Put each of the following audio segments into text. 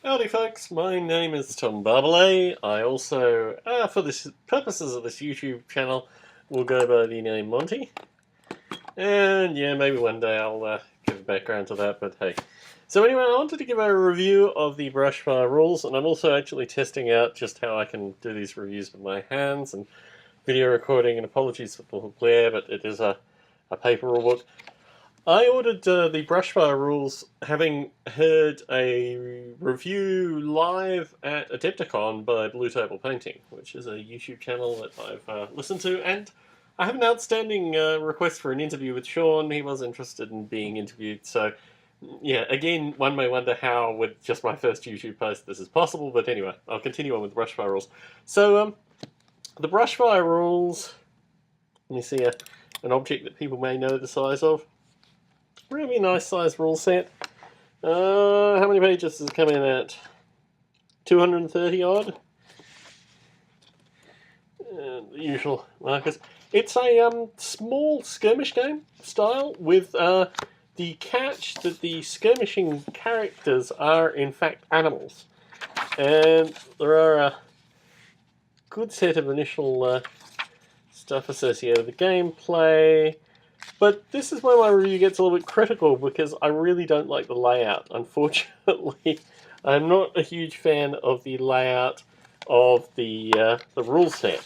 Howdy folks, my name is Tom Barbalet. I also, for the purposes of this YouTube channel, will go by the name Monty. And yeah, maybe one day I'll give a background to that, but hey. So anyway, I wanted to give a review of the Brushfire rules, and I'm also actually testing out just how I can do these reviews with my hands and video recording, and apologies for the glare, but it is a paper rulebook. I ordered the Brushfire rules having heard a review live at Adepticon by Blue Table Painting, which is a YouTube channel that I've listened to, and I have an outstanding request for an interview with Sean. He was interested in being interviewed, so yeah, again, one may wonder how with just my first YouTube post this is possible, but anyway, I'll continue on with the Brushfire rules. So, the Brushfire rules, let me see an object that people may know the size of. Really nice size rule set. How many pages does it come in at? 230 odd? The usual markers. It's a small skirmish game style with the catch that the skirmishing characters are in fact animals. And there are a good set of initial stuff associated with the gameplay. But this is where my review gets a little bit critical because I really don't like the layout. Unfortunately, I'm not a huge fan of the layout of the rule set.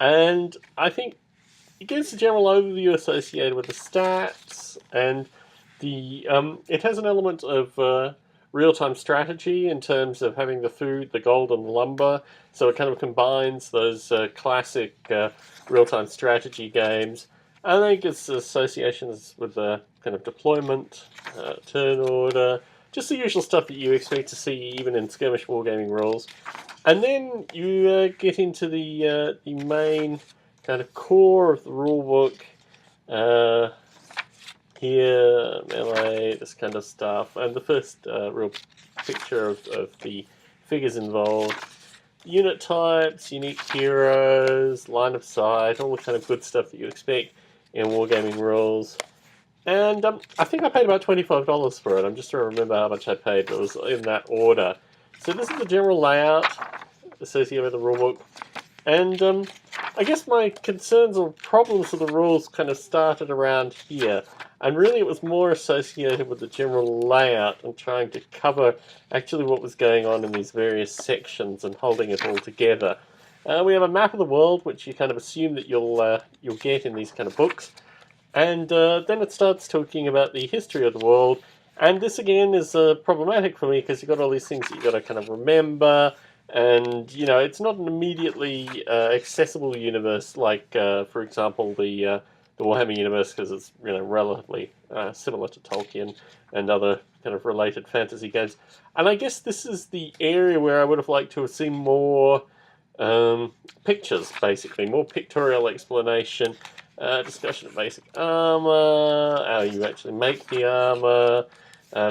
And I think it gives a general overview associated with the stats, and it has an element of real-time strategy in terms of having the food, the gold, and the lumber. So it kind of combines those classic real-time strategy games. I think it's associations with the kind of deployment, turn order, just the usual stuff that you expect to see even in skirmish wargaming rules. And then you get into the main kind of core of the rulebook. Here, melee, this kind of stuff, and the first real picture of the figures involved. Unit types, unique heroes, line of sight, all the kind of good stuff that you expect in wargaming rules. And I think I paid about $25 for it. I'm just trying to remember how much I paid, but it was in that order. So this is the general layout associated with the rulebook. And I guess my concerns or problems with the rules kind of started around here. And really it was more associated with the general layout and trying to cover actually what was going on in these various sections and holding it all together. We have a map of the world, which you kind of assume that you'll get in these kind of books. And then it starts talking about the history of the world. And this, again, is problematic for me because you've got all these things that you've got to kind of remember. And, you know, it's not an immediately accessible universe like, for example, the Warhammer universe, because it's, you know, relatively similar to Tolkien and other kind of related fantasy games. And I guess this is the area where I would have liked to have seen more pictures, basically, more pictorial explanation, discussion of basic armor, how you actually make the armor,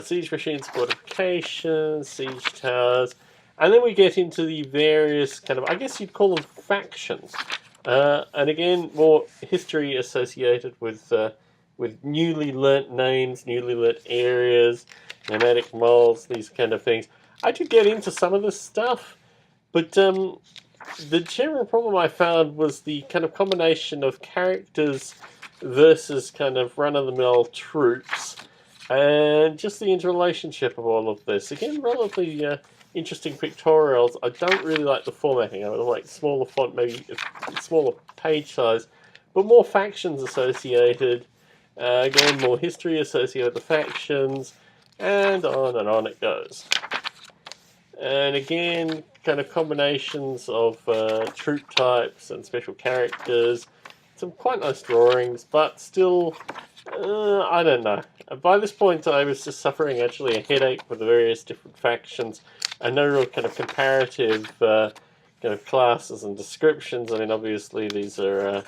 siege machines, fortifications, siege towers, and then we get into the various kind of, I guess you'd call them factions, and again, more history associated with newly learnt names, newly learnt areas, nomadic molds, these kind of things. I did get into some of this stuff, but the general problem I found was the kind of combination of characters versus kind of run-of-the-mill troops, and just the interrelationship of all of this. Again, relatively interesting pictorials. I don't really like the formatting. I would like smaller font, maybe smaller page size, but more factions associated. Again, more history associated with the factions, and on it goes. And again, kind of combinations of troop types and special characters. Some quite nice drawings, but still, I don't know. By this point, I was just suffering actually a headache with the various different factions, and no real kind of comparative kind of classes and descriptions. I mean, obviously these are,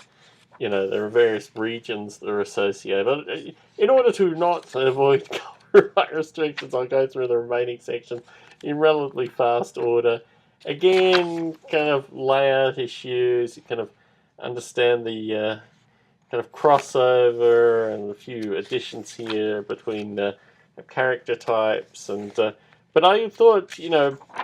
you know, there are various regions that are associated. But in order to not avoid copyright restrictions, I'll go through the remaining sections in relatively fast order. Again, kind of layout issues, you kind of understand the kind of crossover and a few additions here between character types, and But I thought,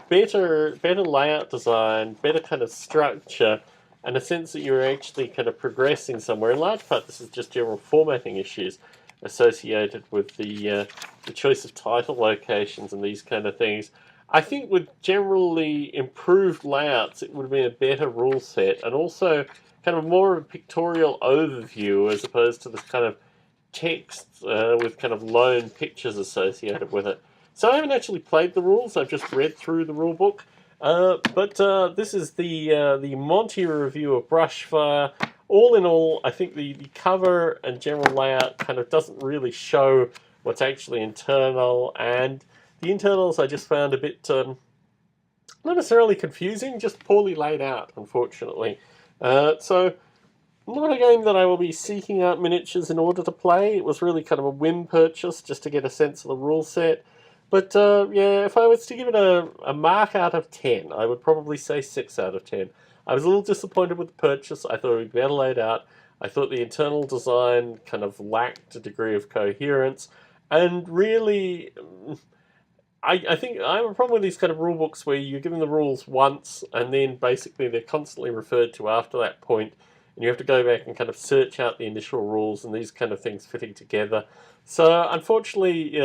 better layout design, better kind of structure, and a sense that you're actually kind of progressing somewhere. In large part, this is just general formatting issues associated with the choice of title locations and these kind of things. I think with generally improved layouts, it would have been a better rule set, and also kind of more of a pictorial overview as opposed to this kind of text with kind of lone pictures associated with it. So I haven't actually played the rules. I've just read through the rule book. But this is the Monty review of Brushfire. All in all, I think the cover and general layout kind of doesn't really show what's actually internal, and the internals I just found a bit not necessarily confusing, just poorly laid out, unfortunately. So not a game that I will be seeking out miniatures in order to play. It was really kind of a whim purchase just to get a sense of the rule set. But yeah, if I was to give it a mark out of 10, I would probably say 6 out of 10. I was a little disappointed with the purchase. I thought it would be better laid out. I thought the internal design kind of lacked a degree of coherence. And really, I think I have a problem with these kind of rule books where you're given the rules once and then basically they're constantly referred to after that point, and you have to go back and kind of search out the initial rules and these kind of things fitting together. So unfortunately,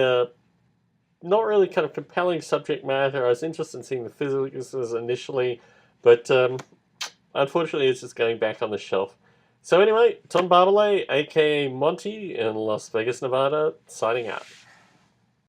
not really kind of compelling subject matter. I was interested in seeing the physics initially, but unfortunately it's just going back on the shelf. So anyway, Tom Barbalet, aka Monty, in Las Vegas, Nevada, signing out.